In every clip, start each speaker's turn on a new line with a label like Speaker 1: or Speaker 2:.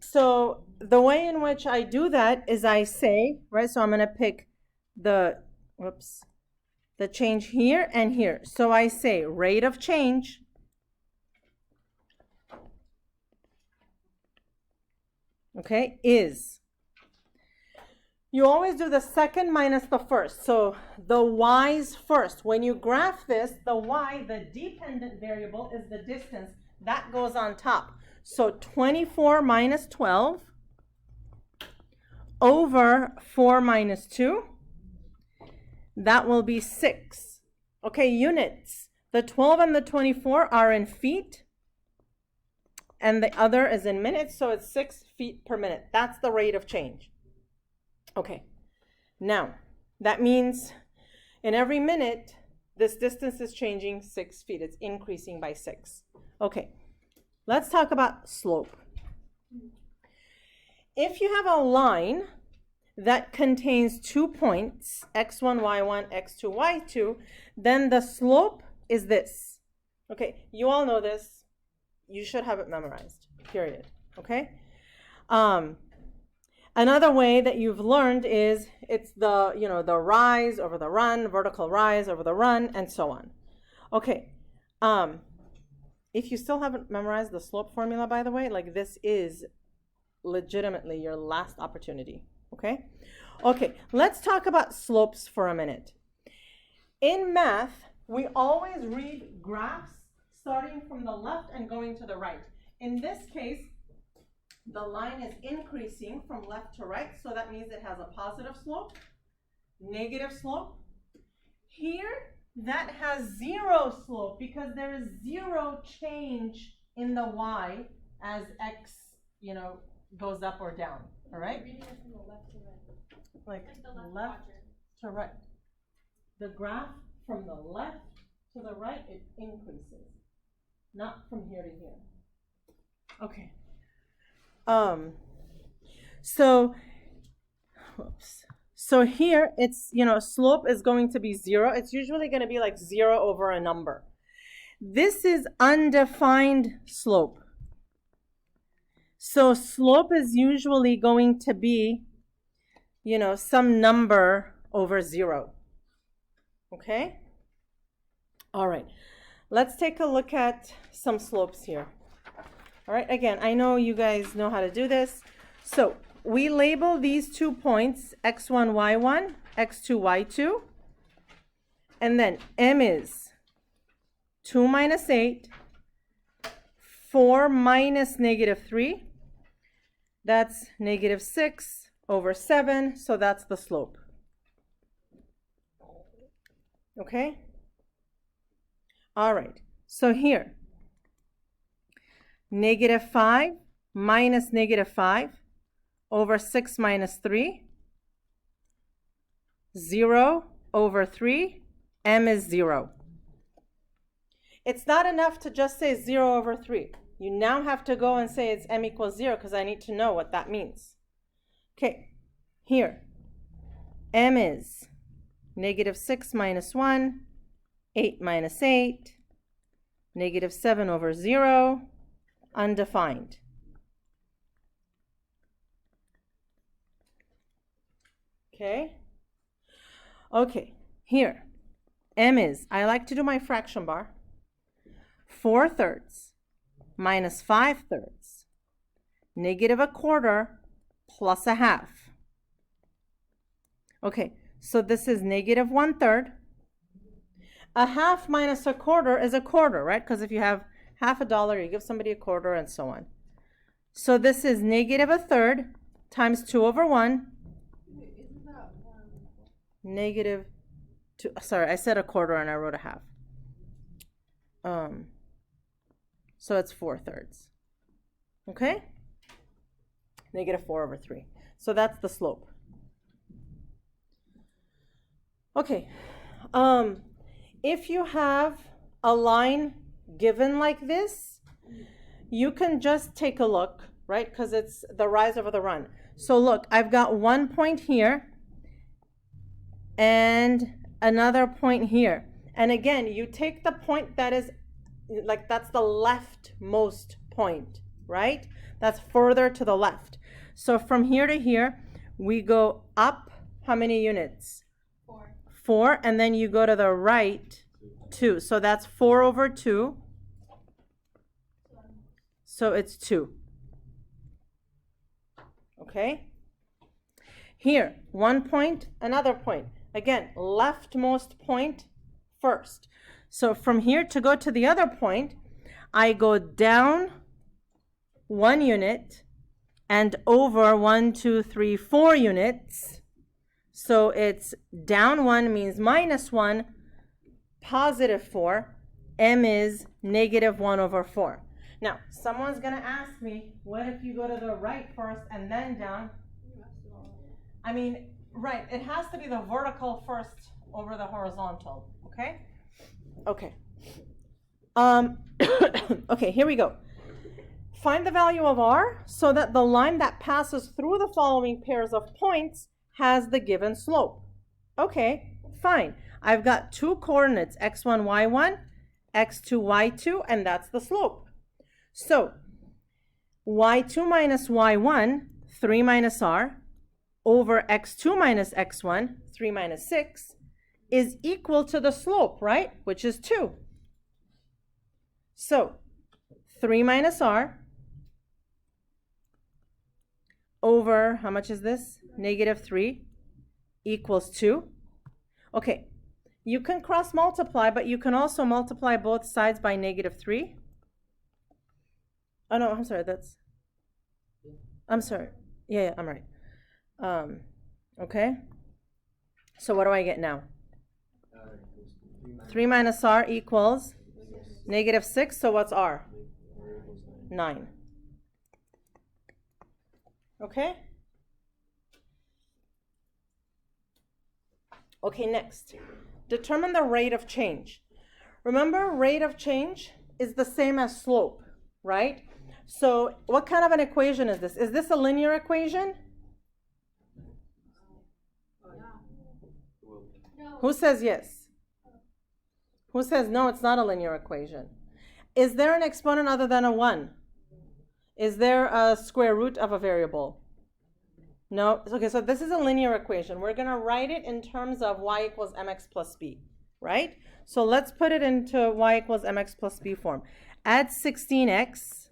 Speaker 1: So the way in which I do that is I say, right, so I'm going to pick the, whoops, the change here and here. So I say rate of change okay, is. You always do the second minus the first. So the y's first. When you graph this, the y, the dependent variable, is the distance. That goes on top. So 24 minus 12 over 4 minus 2. That will be 6. Okay, units. The 12 and the 24 are in feet. And the other is in minutes, so it's 6 feet per minute. That's the rate of change. Okay, now that means in every minute, this distance is changing 6 feet. It's increasing by 6. Okay, let's talk about slope. If you have a line that contains 2 points, x1, y1, x2, y2, then the slope is this. Okay, you all know this. You should have it memorized, period. Okay? Another way that you've learned is it's the, the rise over the run, vertical rise over the run, and so on. Okay. If you still haven't memorized the slope formula, by the way, like this is legitimately your last opportunity. Okay? Okay, let's talk about slopes for a minute. In math, we always read graphs starting from the left and going to the right. In this case, the line is increasing from left to right, so that means it has a positive slope, negative slope. Here, that has 0 slope because there is 0 change in the y as x, goes up or down, all right?
Speaker 2: Reading it from the left to right.
Speaker 1: Like
Speaker 2: the
Speaker 1: left to right. The graph from the left to the right, it increases. Not from here to here. Okay. So here it's, slope is going to be 0. It's usually going to be like 0 over a number. This is undefined slope. So slope is usually going to be, some number over 0. Okay? All right. Let's take a look at some slopes here. All right, again, I know you guys know how to do this. So we label these 2 points, x1, y1, x2, y2. And then m is 2 minus 8, 4 minus negative 3. That's negative 6 over 7, so that's the slope. Okay? All right, so here, negative 5 minus negative 5 over 6 minus 3, 0 over 3, m is 0. It's not enough to just say 0 over 3. You now have to go and say it's m equals 0 because I need to know what that means. Okay, here, m is negative 6 minus 1, 8 minus 8, negative 7 over 0, undefined. Okay? Okay, here, m is, I like to do my fraction bar, 4/3 minus 5/3, negative 1/4 plus 1/2. Okay, so this is negative 1/3. 1/2 minus 1/4 is 1/4, right? Because if you have half a dollar, you give somebody 1/4 and so on. So this is negative 1/3 times 2 over 1.
Speaker 2: Isn't that 1?
Speaker 1: Negative 2, sorry, I said 1/4 and I wrote 1/2. So it's 4/3. Okay? Negative 4 over 3. So that's the slope. Okay. If you have a line given like this, you can just take a look, right? Because it's the rise over the run. So look, I've got 1 point here and another point here. And again, you take the point that is, like, that's the leftmost point. right? That's further to the left. So from here to here, we go up how many units?
Speaker 2: 4.
Speaker 1: 4, and then you go to the right 2. So that's 4 over 2. So it's 2. Okay? Here, 1 point, another point. Again, leftmost point first. So from here to go to the other point, I go down 1 unit and over 1, 2, 3, 4 units. So it's down 1 means minus 1, positive 4. M is negative 1 over 4. Now, someone's going to ask me, what if you go to the right first and then down? I mean, right, it has to be the vertical first over the horizontal, okay? Okay. Okay, here we go. Find the value of r so that the line that passes through the following pairs of points has the given slope. Okay, fine. I've got 2 coordinates, x1, y1, x2, y2, and that's the slope. So, y2 minus y1, 3 minus r, over x2 minus x1, 3 minus 6, is equal to the slope, right? Which is 2. So, 3 minus r over, how much is this? Negative 3 equals 2. Okay, you can cross multiply, but you can also multiply both sides by negative 3. Oh no, I'm sorry, I'm sorry. Yeah, I'm right. Okay. So what do I get now? 3 minus r equals negative 6. So what's r? 9. Okay? Okay, next. Determine the rate of change. Remember, rate of change is the same as slope, right? So what kind of an equation is this? Is this a linear equation?
Speaker 2: No.
Speaker 1: Who says yes? Who says no, it's not a linear equation? Is there an exponent other than a 1? Is there a square root of a variable? No. Okay, so this is a linear equation. We're going to write it in terms of y equals mx plus b, right? So let's put it into y equals mx plus b form. Add 16x.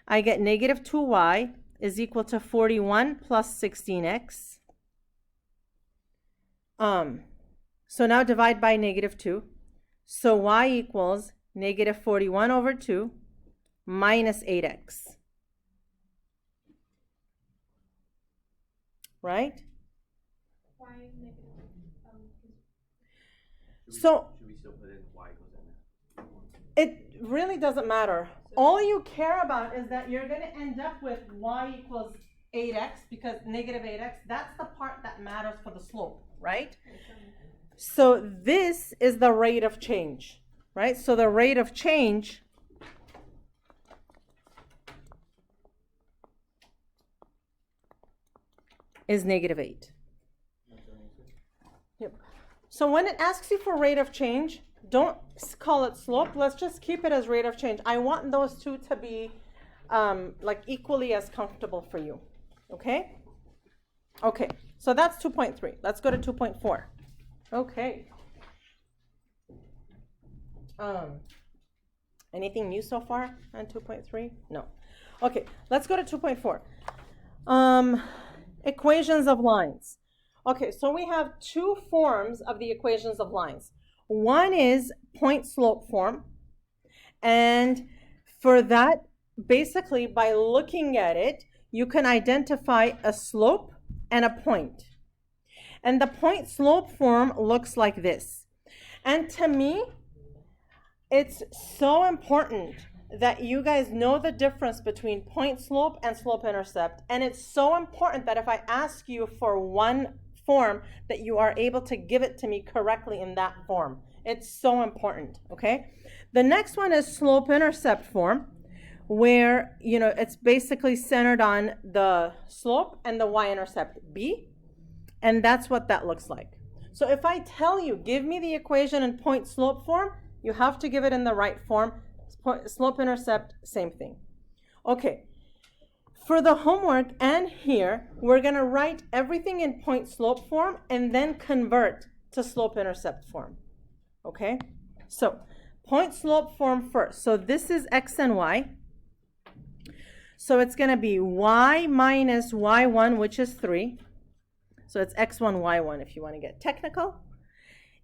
Speaker 1: I get negative 2y is equal to 41 plus 16x. So now divide by negative 2. So y equals negative 41 over 2 minus 8x. Right?
Speaker 2: Why negative?
Speaker 1: So
Speaker 3: should we still put in y equals mx?
Speaker 1: it really doesn't matter. All you care about is that you're going to end up with y equals 8x because negative 8x, that's the part that matters for the slope, right? So this is the rate of change, right? So the rate of change is negative 8. Yep. So when it asks you for rate of change, don't call it slope. Let's just keep it as rate of change. I want those two to be like equally as comfortable for you. Okay? Okay, so that's 2.3. Let's go to 2.4. Okay. Anything new so far on 2.3? No. Okay, let's go to 2.4. Equations of lines. Okay, so we have 2 forms of the equations of lines. One is point slope form. And for that, basically by looking at it, you can identify a slope and a point. And the point slope form looks like this. And to me, it's so important that you guys know the difference between point slope and slope intercept. And it's so important that if I ask you for one form, that you are able to give it to me correctly in that form. It's so important, okay? The next one is slope intercept form, where, you know, it's basically centered on the slope and the y-intercept b. And that's what that looks like. So if I tell you, give me the equation in point slope form, you have to give it in the right form. Slope-intercept, same thing. Okay. For the homework and here, we're going to write everything in point-slope form and then convert to slope-intercept form. Okay? So, point-slope form first. So this is x and y. So it's going to be y minus y1, which is 3. So it's x1, y1 if you want to get technical.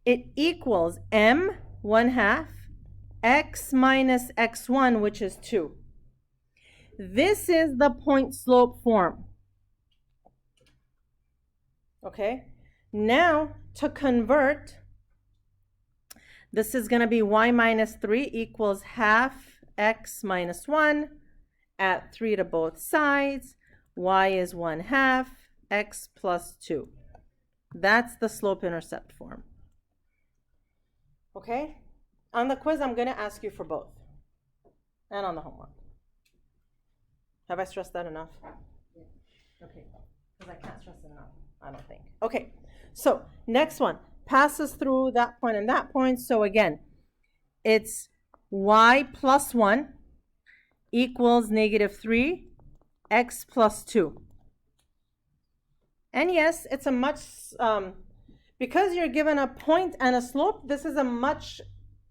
Speaker 1: It equals m, 1/2, x minus x1, which is 2. This is the point-slope form. Okay? Now, to convert, this is going to be y minus 3 equals 1/2 x minus 1. Add 3 to both sides. Y is 1/2 x plus 2. That's the slope-intercept form. Okay? On the quiz, I'm going to ask you for both. And on the homework. Have I stressed that enough? Okay. Because I can't stress it enough, I don't think. Okay. So, next one. Passes through that point and that point. So, again, it's y plus 1 equals negative 3, x plus 2. And yes, it's a much, because you're given a point and a slope, this is a much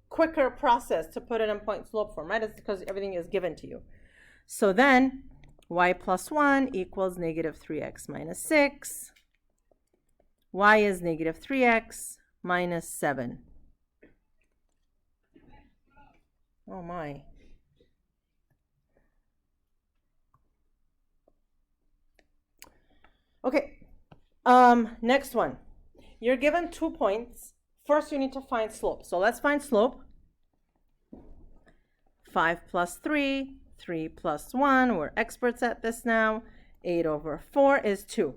Speaker 1: quicker process to put it in point-slope form, right? It's because everything is given to you. So then, y plus 1 equals negative 3x minus 6. Y is negative 3x minus 7. Oh my. Okay, next one. You're given 2 points. First, you need to find slope. So let's find slope. 5 plus 3, 3 plus 1. We're experts at this now. 8 over 4 is 2.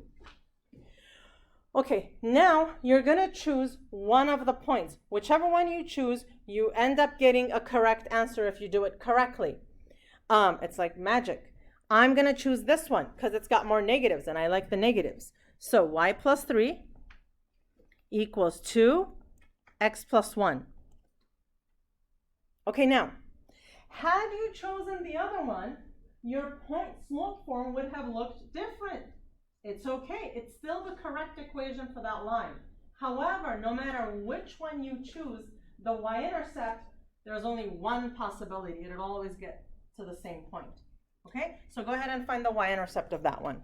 Speaker 1: Okay, now you're going to choose one of the points. Whichever one you choose, you end up getting a correct answer if you do it correctly. It's like magic. I'm going to choose this one because it's got more negatives and I like the negatives. So y plus 3 equals 2, x plus 1. Okay, now, had you chosen the other one, your point-slope form would have looked different. It's okay. It's still the correct equation for that line. However, no matter which one you choose, the y-intercept, there's only one possibility. It'll always get to the same point. Okay? So go ahead and find the y-intercept of that one.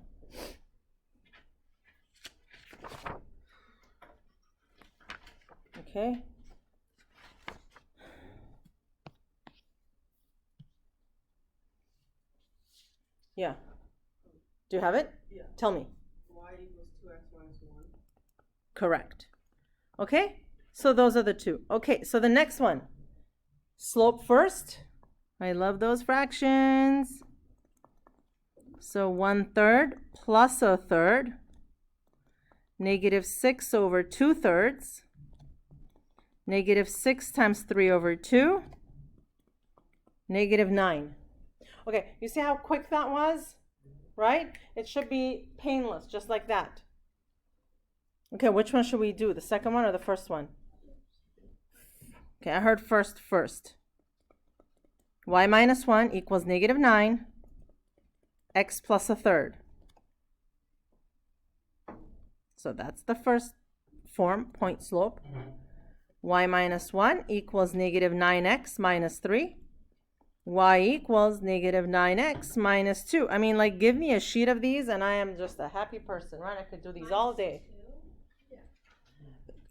Speaker 1: Okay? Yeah. Do you have it?
Speaker 4: Yeah.
Speaker 1: Tell me.
Speaker 4: Y equals 2x minus 1.
Speaker 1: Correct. Okay? So those are the two. Okay, so the next one. Slope first. I love those fractions. So 1/3 plus 1/3. Negative 6 over 2/3. Negative 6 times 3 over 2. Negative 9. Okay, you see how quick that was? Right? It should be painless, just like that. Okay, which one should we do? The second one or the first one? Okay, I heard first. Y minus 1 equals negative 9. X plus 1/3. So that's the first form, point slope. Y minus 1 equals negative 9x minus 3. Y equals negative 9x minus 2. I mean, like, give me a sheet of these and I am just a happy person, right? I could do these all day.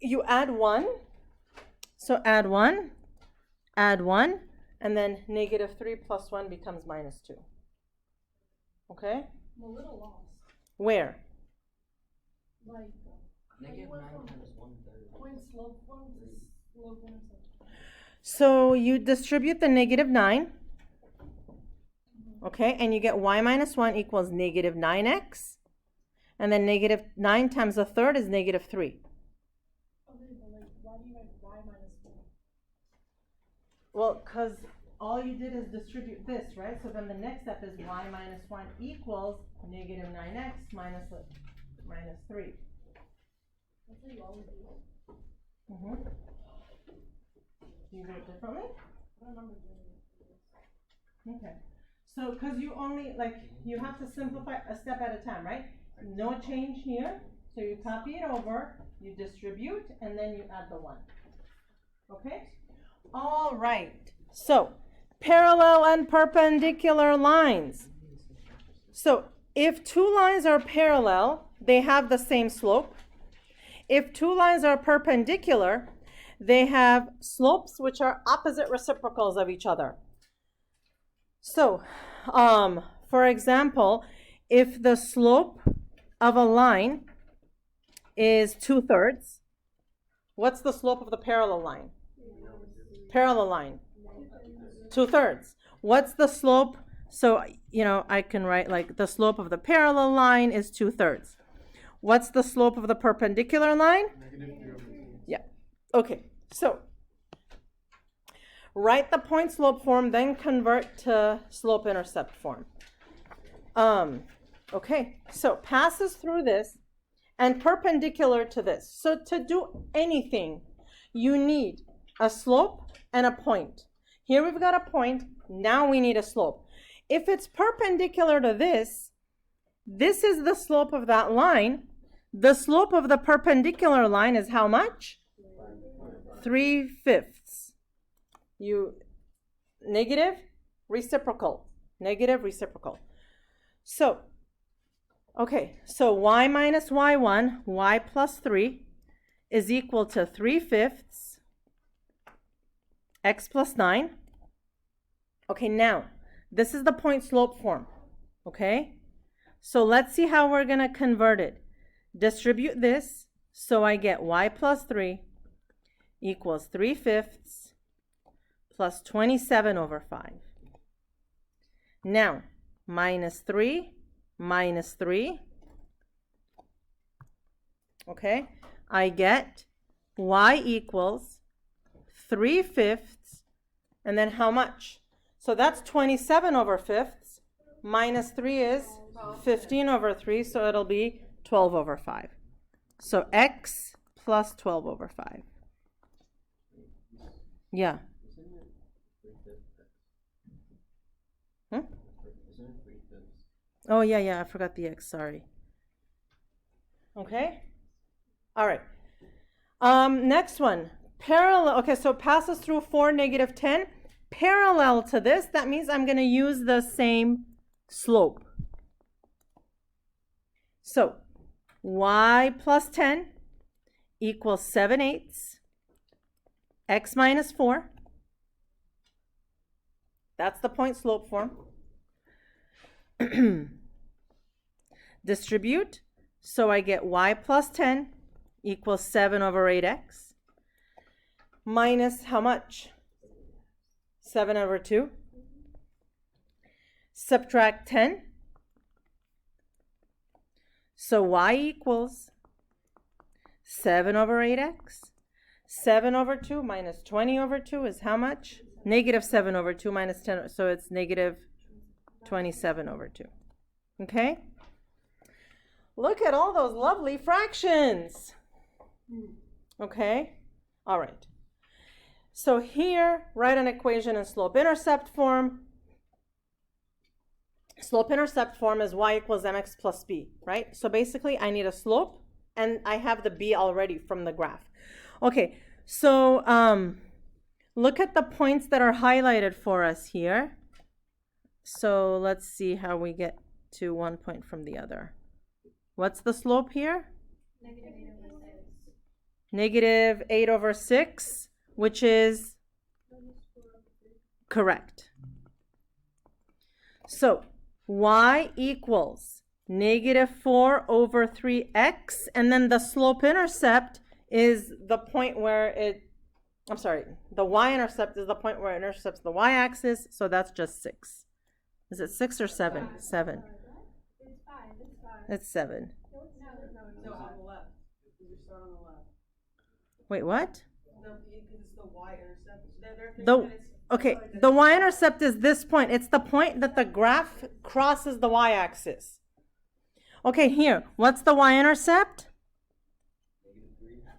Speaker 1: You add 1. So add 1, and then negative 3 plus 1 becomes minus 2. Okay?
Speaker 2: I'm a little lost.
Speaker 1: Where?
Speaker 2: Like,
Speaker 3: Negative 9 times 1/3.
Speaker 2: point slope form to slope intercept.
Speaker 1: So you distribute the negative 9. Okay, and you get y minus 1 equals negative 9x. And then negative 9 times 1/3 is negative 3.
Speaker 2: Okay, but like, why do you write y minus 4?
Speaker 1: Well, because all you did is distribute this, right? So then the next step is y minus 1 equals negative 9x minus 3.
Speaker 2: That's how you always do it.
Speaker 1: You do it differently?
Speaker 2: I don't remember doing it.
Speaker 1: Okay. So, because you only, like, you have to simplify a step at a time, right? No change here. So you copy it over, you distribute, and then you add the 1. Okay? All right. So, parallel and perpendicular lines. So, if two lines are parallel, they have the same slope. If two lines are perpendicular, they have slopes which are opposite reciprocals of each other. So, for example, if the slope of a line is 2/3, what's the slope of the parallel line? Parallel line, 2/3. What's the slope? So, I can write like the slope of the parallel line is 2/3. What's the slope of the perpendicular line? Yeah. Okay. So, write the point slope form, then convert to slope intercept form. Okay. So, passes through this and perpendicular to this. So, to do anything, you need a slope and a point. Here we've got a point. Now we need a slope. If it's perpendicular to this, this is the slope of that line. The slope of the perpendicular line is how much? 3/5. Negative reciprocal. Negative reciprocal. So, okay, so y minus y1, y plus 3 is equal to 3/5 x plus 9. Okay, now, this is the point slope form, okay? So let's see how we're going to convert it. Distribute this, so I get y plus 3 equals 3/5 plus 27/5. Now, minus 3, minus 3. Okay, I get y equals 3/5, and then how much? So that's 27/5. Minus 3 is 15/3, so it'll be 12/5. So x plus 12/5. Yeah. Oh, yeah, I forgot the x, sorry. Okay? All right. Next one. Parallel, okay, so passes through 4, -10. Parallel to this, that means I'm going to use the same slope. So, y plus 10 equals 7/8 x minus 4. That's the point slope form. Distribute, so I get y plus 10 equals 7/8x minus how much? 7/2. Subtract 10. So y equals 7/8x. 7/2 minus 20/2 is how much? Negative 7/2 minus 10, so it's negative 27/2. Okay? Look at all those lovely fractions. Okay? All right. So here, write an equation in slope-intercept form. Slope-intercept form is y equals mx plus b, right? So basically, I need a slope, and I have the b already from the graph. Okay, so look at the points that are highlighted for us here. So let's see how we get to one point from the other. What's the slope here? Negative 8/6, which is correct. So y equals negative 4/3x, and then the slope-intercept is the point where the y-intercept is the point where it intercepts the y-axis, so that's just 6. Is it 6 or 7? 7.
Speaker 2: It's 5. It's 5.
Speaker 1: It's 7.
Speaker 4: No, on the left. You start on the left.
Speaker 1: Wait, what?
Speaker 4: No, because it's the y-intercept. They're thinking
Speaker 1: The
Speaker 4: that it's
Speaker 1: okay, the y-intercept is this point. It's the point that the graph crosses the y-axis. Okay, here. What's the y-intercept?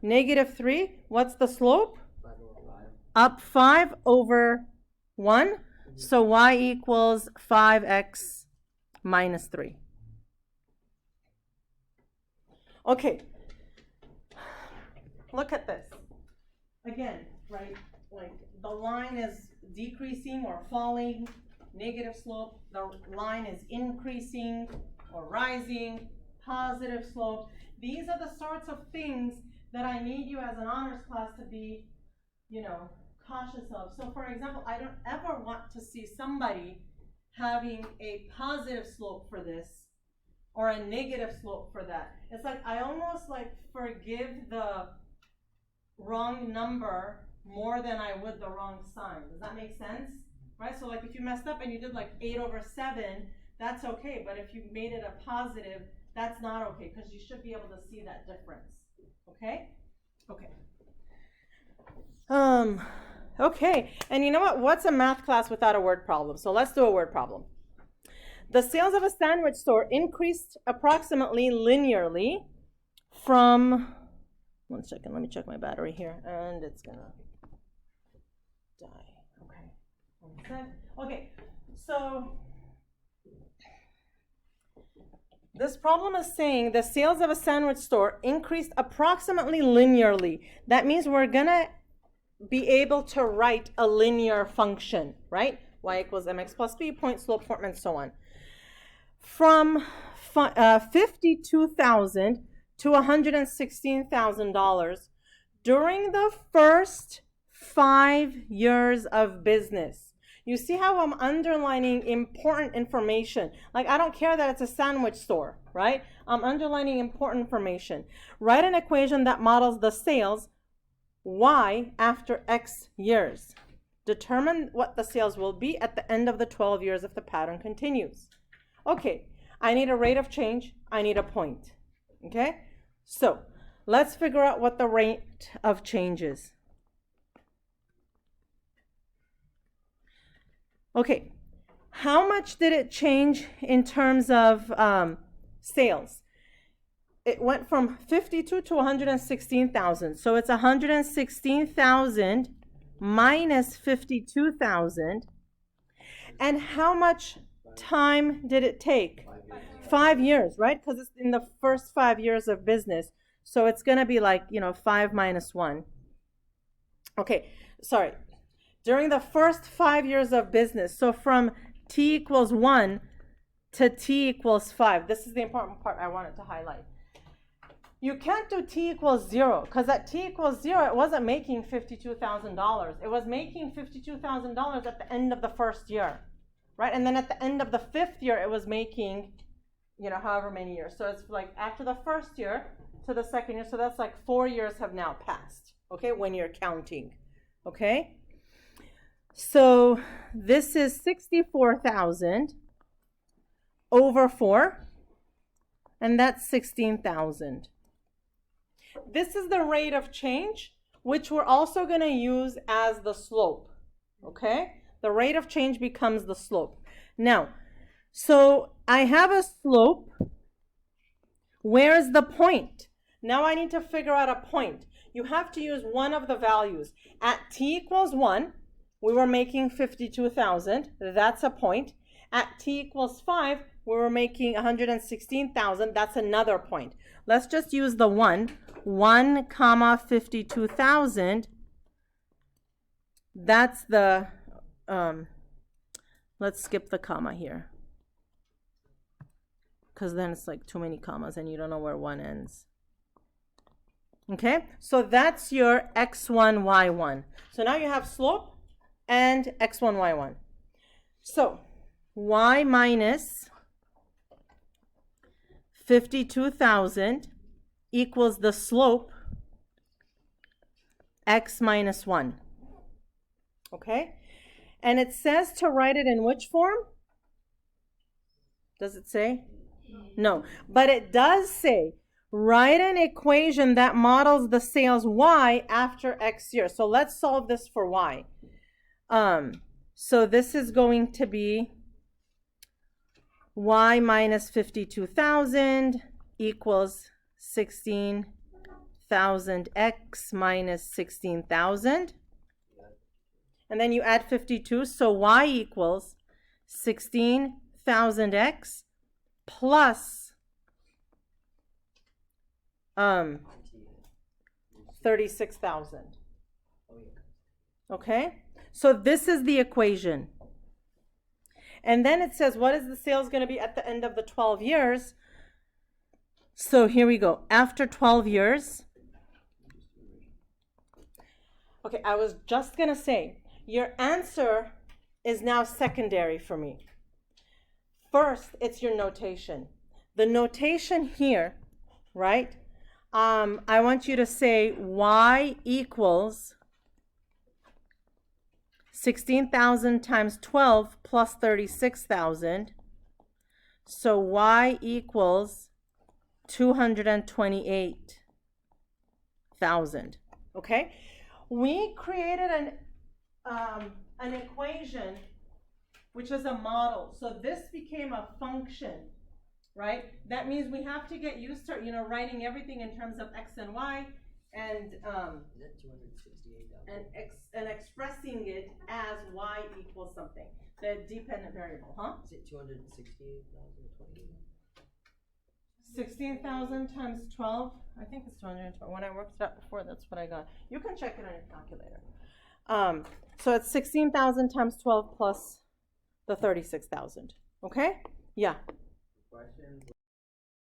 Speaker 1: -3. What's the slope? Up 5/1. So y equals 5x minus 3. Okay. Look at this. Again, right? Like the line is decreasing or falling, negative slope. The line is increasing or rising, positive slope. These are the sorts of things that I need you as an honors class to be, cautious of. So for example, I don't ever want to see somebody having a positive slope for this or a negative slope for that. It's like I almost like forgive the wrong number more than I would the wrong sign. Does that make sense? Right? So like if you messed up and you did like 8/7, that's okay. But if you made it a positive, that's not okay because you should be able to see that difference. Okay? Okay. Okay. And you know what? What's a math class without a word problem? So let's do a word problem. The sales of a sandwich store increased approximately linearly from, 1 second, let me check my battery here, and it's gonna die. Okay. 1 sec. Okay, so this problem is saying the sales of a sandwich store increased approximately linearly. That means we're gonna be able to write a linear function, right? Y equals mx plus b, point, slope, form, and so on. From $52,000 to $116,000 during the first 5 years of business. You see how I'm underlining important information. Like I don't care that it's a sandwich store, right? I'm underlining important information. Write an equation that models the sales y after x years. Determine what the sales will be at the end of the 12 years if the pattern continues. Okay, I need a rate of change. I need a point. Okay, so let's figure out what the rate of change is. Okay, how much did it change in terms of sales? It went from 52 to 116,000. So it's 116,000 minus 52,000. And how much time did it take? 5 years, right? Because it's in the first 5 years of business. So it's going to be like, 5 minus 1. Okay, sorry. During the first 5 years of business, so from t equals 1 to t equals 5. This is the important part I wanted to highlight. You can't do t equals 0 because at t equals 0, it wasn't making $52,000. It was making $52,000 at the end of the first year, right? And then at the end of the 5th year, it was making, however many years. So it's like after the first year to the 2nd year. So that's like 4 years have now passed, okay, when you're counting, okay? So this is 64,000 over 4, and that's 16,000. This is the rate of change, which we're also going to use as the slope, okay? The rate of change becomes the slope. Now, so I have a slope. Where's the point? Now I need to figure out a point. You have to use one of the values. At t equals 1, we were making 52,000. That's a point. At t equals 5, we were making 116,000. That's another point. Let's just use the 1 comma 52,000. That's the, let's skip the comma here, because then it's like too many commas and you don't know where 1 ends. Okay, so that's your x1, y1. So now you have slope and x1, y1. So y minus 52,000 equals the slope x minus 1. Okay, and it says to write it in which form? Does it say? No, but it does say write an equation that models the sales y after x years. So let's solve this for y. So this is going to be y minus 52,000 equals 16,000 x minus 16,000. and then you add 52. So y equals 16,000x plus 36,000.
Speaker 3: Oh, yeah.
Speaker 1: Okay? So this is the equation. And then it says, what is the sales going to be at the end of the 12 years? So here we go. After 12 years. Okay, I was just going to say, your answer is now secondary for me. First, it's your notation. The notation here, right? I want you to say y equals 16,000 times 12 plus 36,000. So y equals 228,000. Okay? We created an equation which is a model. So this became a function, right? That means we have to get used to, writing everything in terms of x and y, and
Speaker 3: Is that 268,000?
Speaker 1: and expressing it as y equals something, the dependent variable, huh?
Speaker 3: Is it 268,020?
Speaker 1: 16,000 times 12, I think it's 212. When I worked it out before, that's what I got. You can check it on your calculator. So it's 16,000 times 12 plus the 36,000. Okay? Yeah.
Speaker 3: Question.